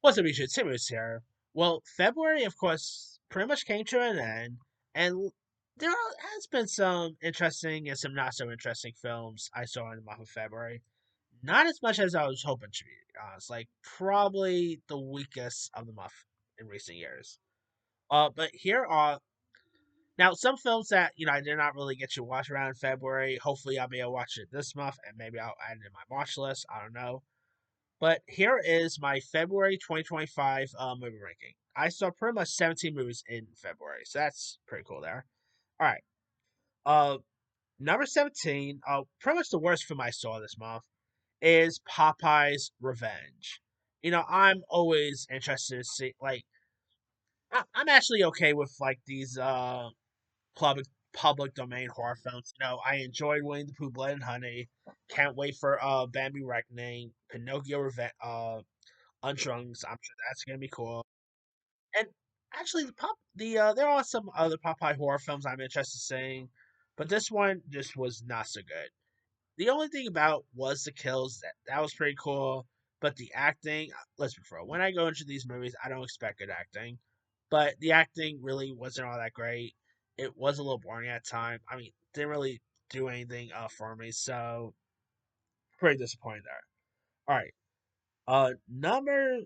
What's up, YouTube? Timus here. Well, February, of course, pretty much came to an end, and has been some interesting and some not so interesting films I saw in the month of February. Not as much as I was hoping to be honest. Like probably the weakest of the month in recent years. But here are now some films that I did not really get to watch around in February. Hopefully, I'll be able to watch it this month, and maybe I'll add it in my watch list. I don't know. But here is my February 2025 movie ranking. I saw pretty much 17 movies in February, so that's pretty cool there. All right. Uh, Number 17, pretty much the worst film I saw this month is Popeye's Revenge. I'm always interested to see, like, I'm actually okay with, like, these public domain horror films. I enjoyed Winnie the Pooh, Blood and Honey. Can't wait for Bambi Reckoning, Pinocchio Revenge, Unchunks. I'm sure that's gonna be cool. And actually, there are some other Popeye horror films I'm interested in seeing, but this one just was not so good. The only thing about was the kills that was pretty cool, but the acting. Let's be real. When I go into these movies, I don't expect good acting, but the acting really wasn't all that great. It was a little boring at time. I mean, didn't really do anything for me, so pretty disappointed there. All right, number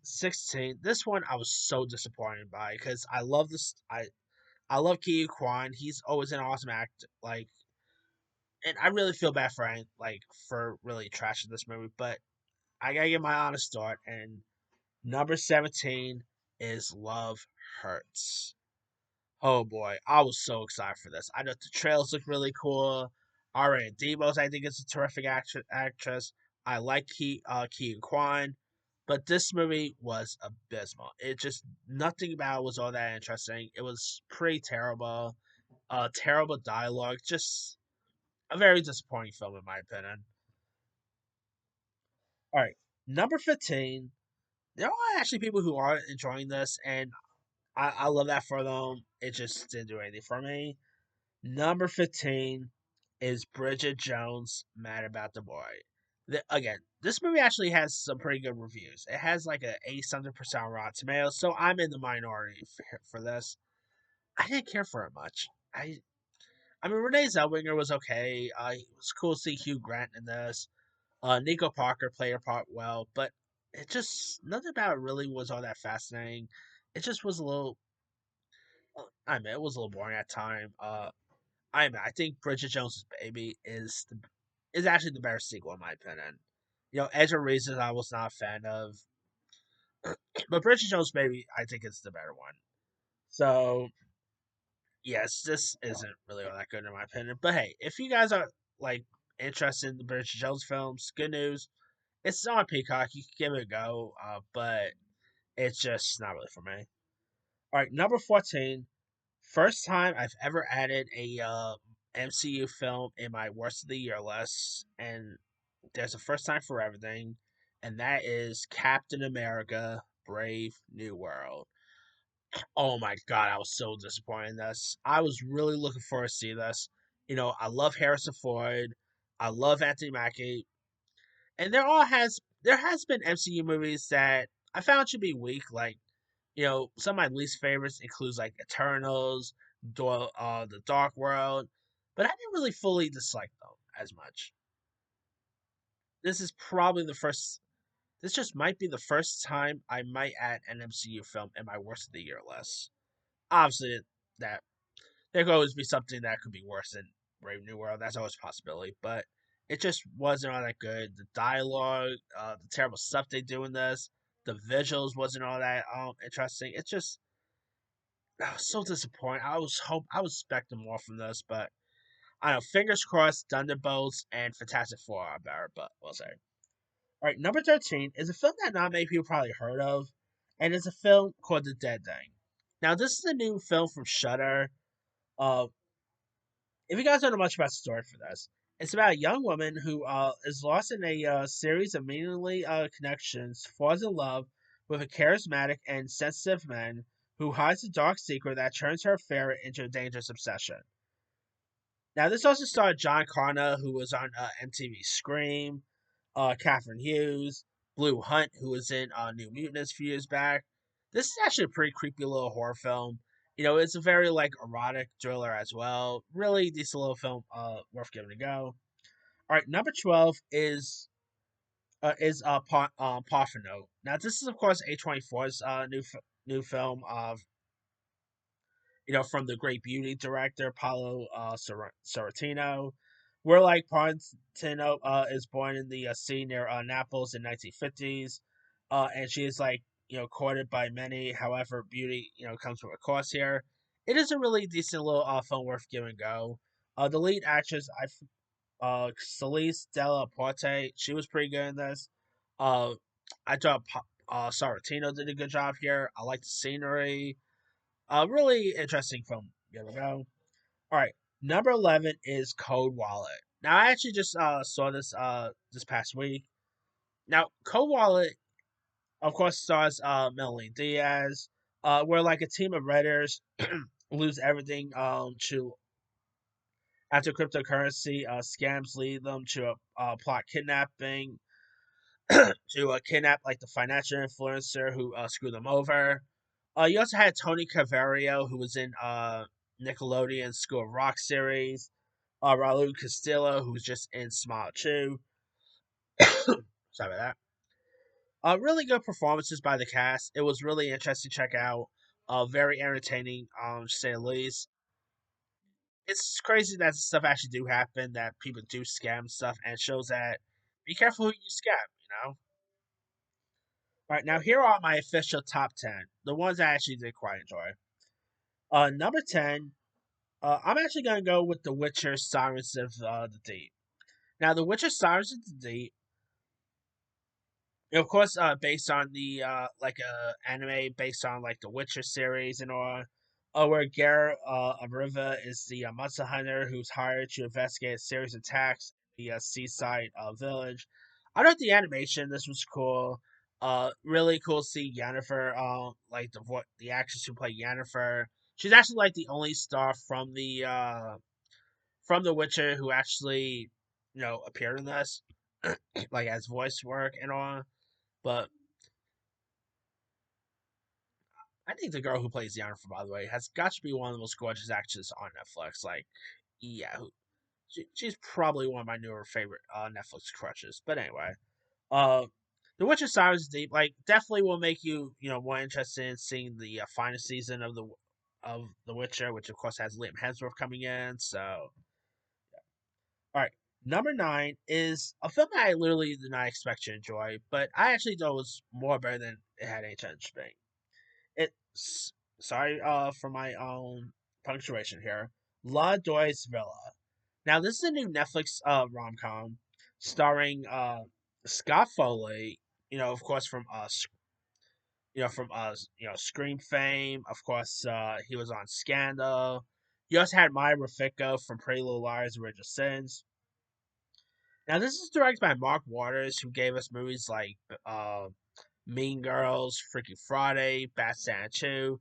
16. This one I was so disappointed by because I love this. I love Ki Kwan. He's always an awesome act. Like, and I really feel bad for for really trashing this movie. But I gotta get my honest thought. And number 17 is Love Hurts. Oh boy, I was so excited for this. I thought the trails look really cool. Ariana Demos, I think, is a terrific actress. I like Keegan Kwan, but this movie was abysmal. It just nothing about it was all that interesting. It was pretty terrible. Terrible dialogue. Just a very disappointing film, in my opinion. All right, number 15. There are actually people who are enjoying this, and I love that for them. It just didn't do anything for me. Number 15 is Bridget Jones' Mad About the Boy. Again, this movie actually has some pretty good reviews. It has like a 800% Rotten Tomatoes, so I'm in the minority for this. I didn't care for it much. I mean, Renee Zellweger was okay. It was cool to see Hugh Grant in this. Nico Parker played her part well, but it just nothing about it really was all that fascinating. It just was a little. I mean, it was a little boring at time. I think Bridget Jones's Baby is actually the better sequel in my opinion. Edge of Reason I was not a fan of, but Bridget Jones's Baby I think is the better one. So yes, this isn't really all that good in my opinion. But hey, if you guys are like interested in the Bridget Jones films, good news. It's on Peacock. You can give it a go, but it's just not really for me. All right, number 14. First time I've ever added a MCU film in my worst of the year list, and there's a first time for everything, and that is Captain America: Brave New World. Oh my god, I was so disappointed in this. I was really looking forward to see this. I love Harrison Ford, I love Anthony Mackie, and there has been MCU movies that I found to be weak. Like, some of my least favorites includes like Eternals, the Dark World, but I didn't really fully dislike them as much. This is probably the first. This just might be the first time I might add an MCU film in my worst of the year list. Obviously, that there could always be something that could be worse than Brave New World. That's always a possibility, but it just wasn't all that good. The dialogue, the terrible stuff they do in this, the visuals wasn't all that interesting. It's just I was so disappointed. I was expecting more from this, but I don't know. Fingers crossed, Thunderbolts and Fantastic Four are better, but we'll see. All right, number 13 is a film that not many people probably heard of, and it's a film called The Dead Thing. Now, this is a new film from Shudder. Uh, if you guys don't know much about the story for this, it's about a young woman who is lost in a series of meaningless connections, falls in love with a charismatic and sensitive man who hides a dark secret that turns her affair into a dangerous obsession. Now, this also starred John Connor, who was on MTV Scream, Catherine Hughes. Blue Hunt, who was in New Mutants a few years back. This is actually a pretty creepy little horror film. It's a very like erotic thriller as well. Really decent little film, worth giving a go. All right, number 12 is Partheno. Now, this is of course A24's new film of from the Great Beauty director Paolo Sorrentino. Where like Partheno is born in the sea near Naples in 1950s, and she is like courted by many. However, beauty comes with a cost here. It is a really decent little film worth giving a go. The lead actress Celeste Della Porte. She was pretty good in this. Uh, I thought Sorrentino did a good job here. I like the scenery. Really interesting film. Here we go. All right, number 11 is Cold Wallet. Now I actually just saw this past week. Now Cold Wallet, of course, stars Melanie Diaz. Where like a team of redders lose everything to after cryptocurrency scams lead them to a plot kidnapping to kidnap like the financial influencer who screwed them over. You also had Tony Cavario, who was in Nickelodeon's School of Rock series. Raul Castillo, who's just in Smile 2. Sorry about that. Really good performances by the cast. It was really interesting to check out. Very entertaining, to say the least. It's crazy that stuff actually do happen, that people do scam stuff, and it shows that be careful who you scam, All right, now here are my official top 10, the ones I actually did quite enjoy. Number 10, I'm actually going to go with The Witcher Sirens of the Deep. Now, The Witcher Sirens of the Deep, of course, based on the like anime based on like the Witcher series and all, where Geralt of Riva is the monster hunter who's hired to investigate a series of attacks in the seaside village. I thought the animation this was cool. Really cool to see Yennefer, like the actress who played Yennefer. She's actually like the only star from the Witcher who actually appeared in this, like as voice work and all. But I think the girl who plays Yennefer, by the way, has got to be one of the most gorgeous actresses on Netflix. Like, yeah, she's probably one of my newer favorite Netflix crushes. But anyway, uh, The Witcher Sirens Deep, like, definitely will make you, more interested in seeing the final season of The Witcher, which of course has Liam Hemsworth coming in. So, all right. Number 9 is a film that I literally did not expect to enjoy, but I actually thought was more better than it had any chance of being. It's sorry for my own punctuation here. La Doy's Villa. Now this is a new Netflix rom com starring Scott Foley. Of course from us. From Scream fame. Of course, he was on Scandal. You also had Maya Rafiko from Pretty Little Liars: Original Sins. Now this is directed by Mark Waters, who gave us movies like Mean Girls, Freaky Friday, Bat Santa 2.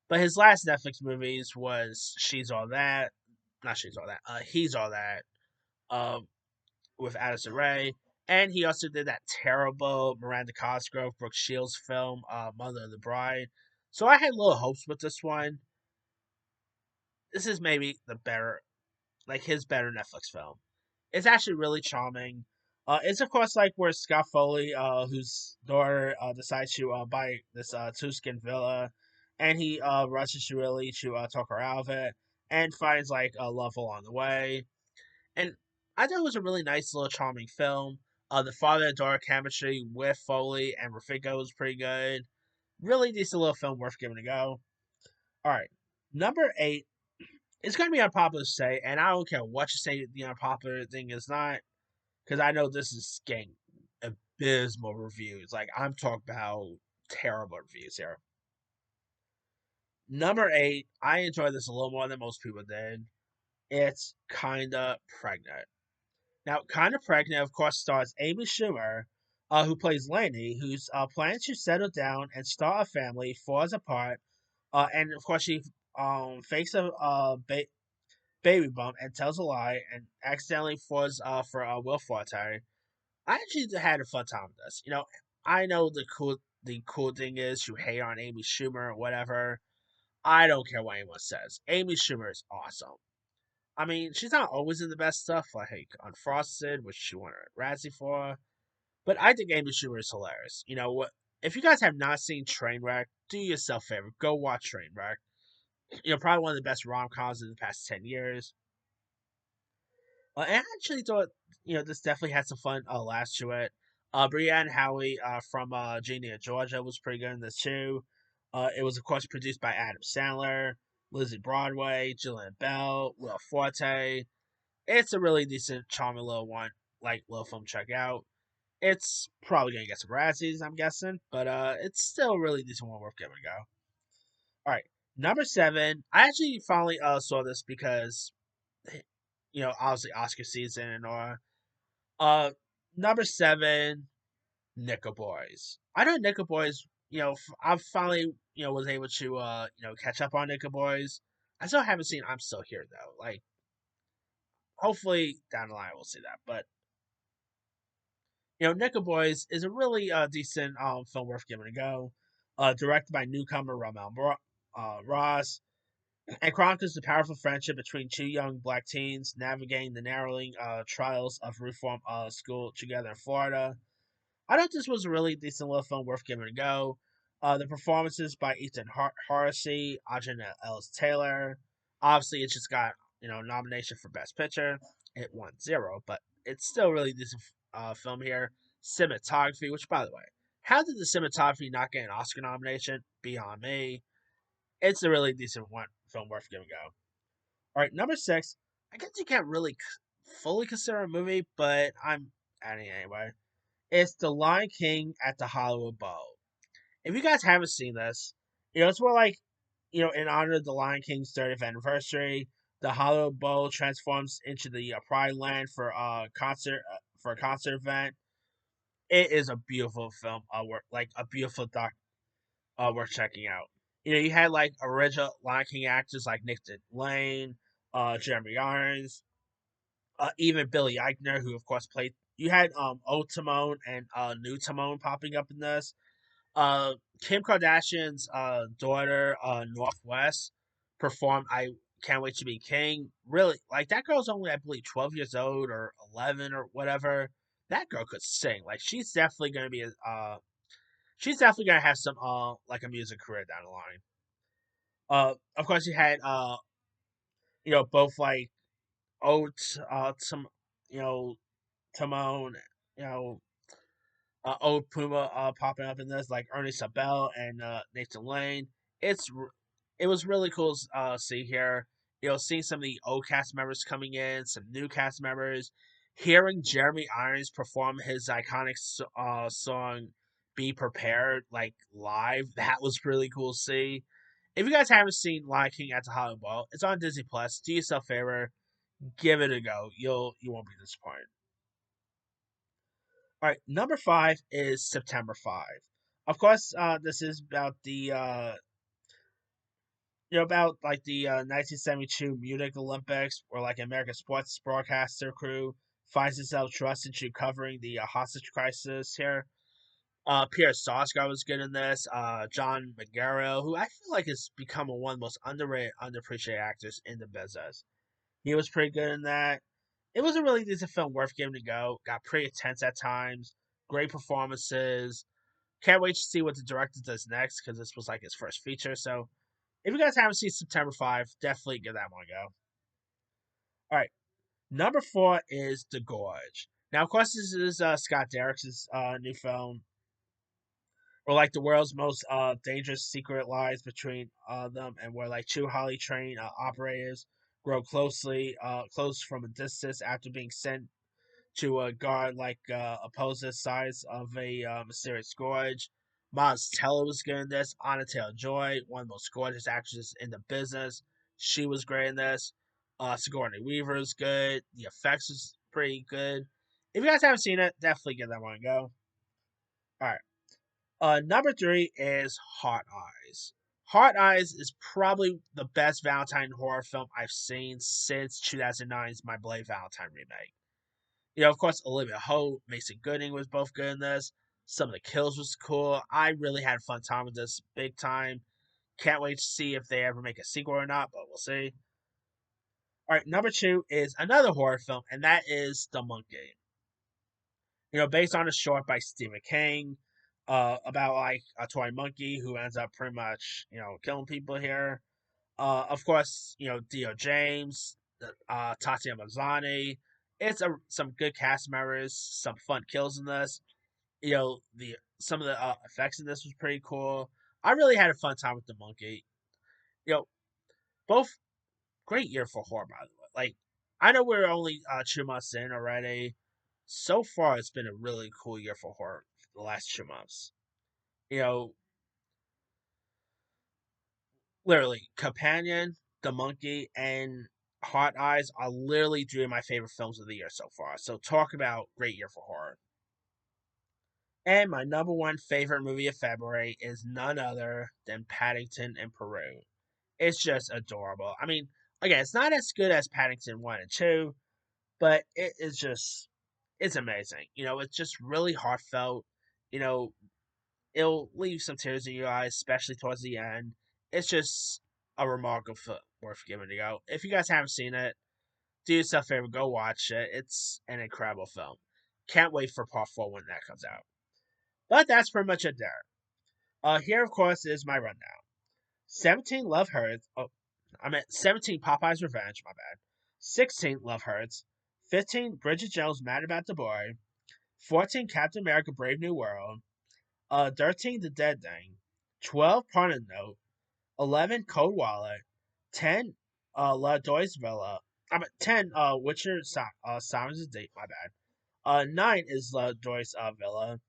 But his last Netflix movies was She's All That. Not She's All That. He's All That. Um, with Addison Rae. And he also did that terrible Miranda Cosgrove, Brooke Shields film, Mother of the Bride. So I had little hopes with this one. This is maybe the better, like his better Netflix film. It's actually really charming. It's of course like where Scott Foley, whose daughter decides to buy this Tuscan villa, and he rushes to really to talk her out of it, and finds like a love along the way. And I thought it was a really nice little charming film. The father and daughter chemistry with Foley and Rafiko was pretty good. Really decent little film worth giving a go. All right, number 8. It's going to be unpopular to say, and I don't care what you say the unpopular thing is not, because I know this is getting abysmal reviews. Like, I'm talking about terrible reviews here. Number 8, I enjoyed this a little more than most people did. It's Kinda Pregnant. Now, Kinda Pregnant, of course, stars Amy Schumer, who plays Laney, who's planning to settle down and start a family, falls apart, and of course, she fakes a baby bump and tells a lie and accidentally falls for Will Forte. I actually had a fun time with this. I know the cool thing is you hate on Amy Schumer or whatever. I don't care what anyone says. Amy Schumer is awesome. I mean, she's not always in the best stuff, like Unfrosted, which she won a Razzie for. But I think Amy Schumer is hilarious. You know what? If you guys have not seen Trainwreck, do yourself a favor. Go watch Trainwreck. Probably one of the best rom coms in the past 10 years. And I actually thought, this definitely had some fun laughs to it. Brianne Howie from Genie of Georgia was pretty good in this too. It was, of course, produced by Adam Sandler, Lizzie Broadway, Jillian Bell, Will Forte. It's a really decent, charming little one, like little film. Check out. It's probably gonna get some Razzies, I'm guessing, but it's still a really decent one worth giving a go. All right, number seven. I actually finally saw this because obviously Oscar season and all. Uh, Number seven, Nickel Boys. I know Nickel Boys. I finally was able to catch up on Nickel Boys. I still haven't seen I'm Still Here though. Like hopefully down the line we'll see that. But Nickel Boys is a really decent film worth giving a go. Directed by newcomer Ross, and chronicles the powerful friendship between two young black teens navigating the narrowing trials of reform school together in Florida. I thought this was a really decent little film worth giving a go. The performances by Ethan Haracy, Ajahn Ellis Taylor. Obviously, it just got nomination for Best Picture. It won zero, but it's still a really decent film here. Cinematography, which by the way, how did the cinematography not get an Oscar nomination? Beyond me. It's a really decent one film worth giving a go. All right, number six. I guess you can't really fully consider a movie, but I'm adding it anyway. It's The Lion King at the Hollywood Bowl. If you guys haven't seen this, it's more like, in honor of The Lion King's 30th anniversary, the Hollywood Bowl transforms into the Pride Land for a concert event. It is a beautiful film, like a beautiful doc, worth checking out. You had like original Lion King actors like Nick Lane, Jeremy Irons, even Billy Eichner, who of course played. You had old Timon and new Timon popping up in this. Uh, Kim Kardashian's daughter, Northwest, performed "I Can't Wait to Be King." Really, like that girl's only, I believe, 12 years old or 11 or whatever. That girl could sing. Like she's definitely gonna have some like a music career down the line. Of course, you had both like Oat, some you know Timon, you know old Puma popping up in this, like Ernie Sabel and Nathan Lane. It was really cool to see here. Seeing some of the old cast members coming in, some new cast members, hearing Jeremy Irons perform his iconic song "Be Prepared" like live. That was really cool to see. If you guys haven't seen Lion King at the Hollywood Bowl, it's on Disney Plus. Do yourself a favor, give it a go. You won't be disappointed. All right, number five is September 5. Of course, this is about the about like the 1972 Munich Olympics, where like American sports broadcaster crew finds itself trusted to covering the hostage crisis here. Pierre Sarsgaard was good in this. John McGarrell, who I feel like has become one of the most underrated, underappreciated actors in the business. He was pretty good in that. It was a really decent film, worth giving a go. Got pretty intense at times. Great performances. Can't wait to see what the director does next because this was like his first feature. So if you guys haven't seen September 5, definitely give that one a go. All right. Number four is The Gorge. Now, of course, this is Scott Derrick's new film, where like the world's most dangerous secret lies between them, and where like two highly trained operators grow close from a distance after being sent to guard like opposite sides of a mysterious gorge. Miles Teller was good in this. Anna Taylor Joy, one of the most gorgeous actresses in the business. She was great in this. Sigourney Weaver is good. The effects is pretty good. If you guys haven't seen it, definitely give that one a go. All right. Number three is Hot Eyes. Hot Eyes is probably the best Valentine horror film I've seen since 2009's My Blade Valentine remake. Of course, Olivia Holt, Mason Gooding was both good in this. Some of the kills was cool. I really had a fun time with this, big time. Can't wait to see if they ever make a sequel or not, but we'll see. All right, number two is another horror film, and that is The Monkey. Based on a short by Stephen King, about like a toy monkey who ends up pretty much, killing people here. Of course, Dio James, Tatiana Maslany. It's some good cast members, some fun kills in this. The some of the effects in this was pretty cool. I really had a fun time with The Monkey. You know, both great year for horror, by the way. Like, I know we're only 2 months in already. So far, it's been a really cool year for horror the last 2 months. You know, literally, Companion, The Monkey, and Hot Eyes are literally three of my favorite films of the year so far. So, talk about great year for horror. And my number one favorite movie of February is none other than Paddington in Peru. It's just adorable. I mean, again, it's not as good as Paddington 1 and 2, but it's amazing. It's just really heartfelt. You know, it'll leave some tears in your eyes, especially towards the end. It's just a remarkable film worth giving a go. If you guys haven't seen it, do yourself a favor, go watch it. It's an incredible film. Can't wait for part 4 when that comes out. But that's pretty much it there. Here, of course, is my rundown. 17 Love Hurts. Oh, I meant 17 Popeye's Revenge, my bad. 16 Love Hurts. 15 Bridget Jones Mad About the Boy. 14 Captain America Brave New World. 13 The Dead Thing. 12 Parting Note. 11 Cold Wallet. 10 La Doy's Villa. 10 Witcher Sirens' Date, my bad. 9 is La Doy's Villa.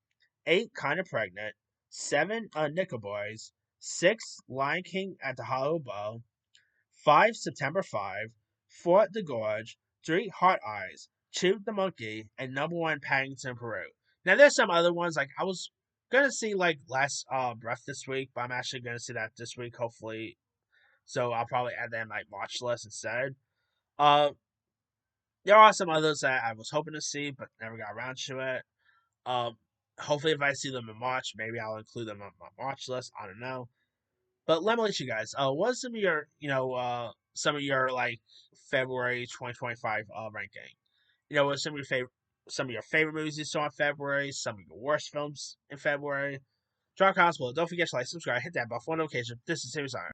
8 Kinda Pregnant. 7 Nickel Boys. 6 Lion King at the Hollow Bow. 5 September 5. 4 The Gorge. 3 Heart Eyes. 2 The Monkey. And number 1 Paddington Peru. Now there's some other ones, like I was gonna see like Last Breath this week, but I'm actually gonna see that this week, hopefully. So I'll probably add that in my watch list instead. Uh there are some others that I was hoping to see but never got around to it. Um Hopefully if I see them in March, maybe I'll include them on my watch list. I don't know. But let me let you guys. What's some of your like February 2025 ranking? What some of your favorite movies you saw in February, some of your worst films in February. Drop comments below. Don't forget to like, subscribe, hit that bell for notification. This is Serious Iron.